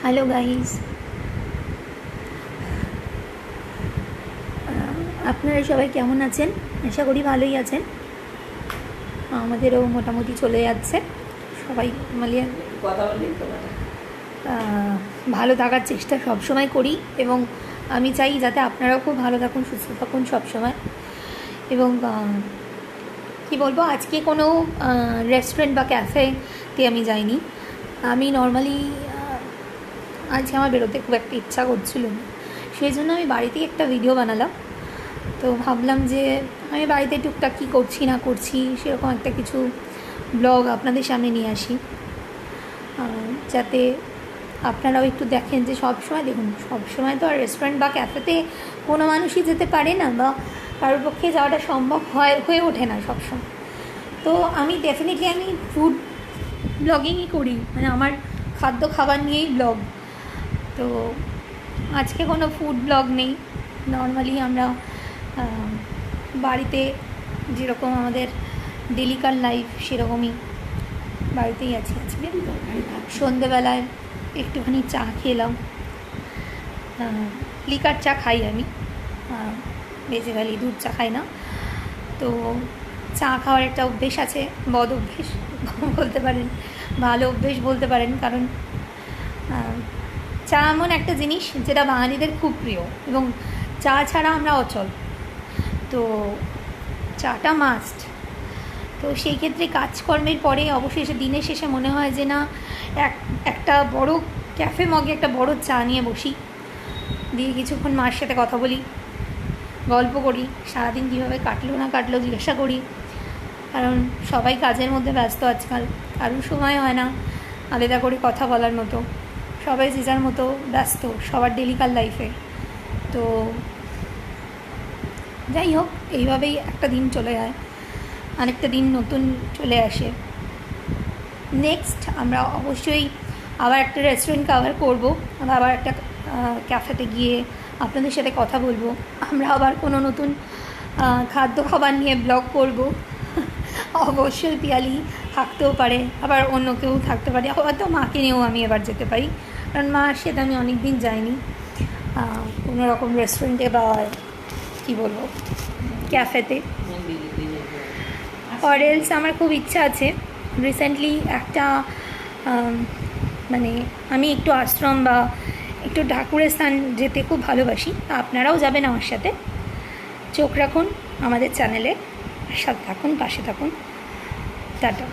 Hello guys, আপনারা সবাই কেমন আছেন? আশা করি ভালোই আছেন। আমাদেরও মোটামুটি চলে যাচ্ছে, সবাই মিলিয়ে ভালো থাকার চেষ্টা সবসময় করি এবং আমি চাই যাতে আপনারাও খুব ভালো থাকুন, সুস্থ থাকুন সবসময়। এবং কি বলবো, আজকে কোনো রেস্টুরেন্ট বা ক্যাফেতে আমি যাইনি। আমি নর্মালি আজকে আমার বেরোতে খুব একটা ইচ্ছা করছিল না, সেই জন্য আমি বাড়িতেই একটা ভিডিও বানালাম। তো ভাবলাম যে আমি বাড়িতে টুকটাক কী করছি না করছি সেরকম একটা কিছু ব্লগ আপনাদের সামনে নিয়ে আসি, যাতে আপনারাও একটু দেখেন যে সবসময় দেখুন, সবসময় তো আর রেস্টুরেন্ট বা ক্যাফেতে কোনো মানুষই যেতে পারে না, বা কারোর পক্ষে যাওয়াটা সম্ভব হয়ে ওঠে না সবসময়। তো আমি ডেফিনেটলি আমি ফুড ব্লগিংই করি, মানে আমার খাবার নিয়েই ব্লগ। তো আজকে কোনো ফুড ব্লগ নেই, নর্মালি আমরা বাড়িতে যেরকম আমাদের ডেলিকার লাইফ সেরকমই বাড়িতেই আছি। আজকে সন্ধেবেলায় একটুখানি চা খেলাম, লিকার চা খাই আমি, বেসিক্যালি দুধ চা খাই না। তো চা খাওয়ার একটা অভ্যেস আছে, বদ অভ্যেস বলতে পারেন, ভালো অভ্যেস বলতে পারেন, কারণ চা এমন একটা জিনিস যেটা বাঙালিদের খুব প্রিয় এবং চা ছাড়া আমরা অচল। তো চাটা মাস্ট। তো সেই ক্ষেত্রে কাজকর্মের পরে অবশেষে দিনের শেষে মনে হয় যে না, একটা বড় ক্যাফে মগে একটা বড় চা নিয়ে বসি, দিয়ে কিছুক্ষণ মার সাথে কথা বলি, গল্প করি, সারাদিন কীভাবে কাটলো না কাটলো জিজ্ঞাসা করি। কারণ সবাই কাজের মধ্যে ব্যস্ত আজকাল, কারোর সময় হয় না আলাদা করে কথা বলার মতো, সবাই যে যার মতো ব্যস্ত সবার ডেলিকার লাইফে। তো যাই হোক, এইভাবেই একটা দিন চলে যায়, আরেকটা দিন নতুন চলে আসে। নেক্সট আমরা অবশ্যই আবার একটা রেস্টুরেন্ট কভার করবো, আমরা আবার একটা ক্যাফেতে গিয়ে আপনাদের সাথে কথা বলবো, আমরা আবার কোনো নতুন খাবার নিয়ে ব্লগ করব। অবশ্যই পিয়ালি থাকতেও পারে, আবার অন্য কেউ থাকতে পারে, হয়তো মাকে নিয়েও আমি এবার যেতে পারি, কারণ মার সাথে আমি অনেক দিন যাইনি কোনো রকম রেস্টুরেন্টে বা কী বলবো ক্যাফেতে। অরেলস আমার খুব ইচ্ছা আছে রিসেন্টলি একটা মানে আমি একটু আশ্রম বা একটু ঠাকুরের স্থান যেতে খুব ভালোবাসি। আপনারাও যাবেন আমার সাথে। চোখ রাখুন আমাদের চ্যানেলে, সাথে থাকুন, পাশে থাকুন। টাটা।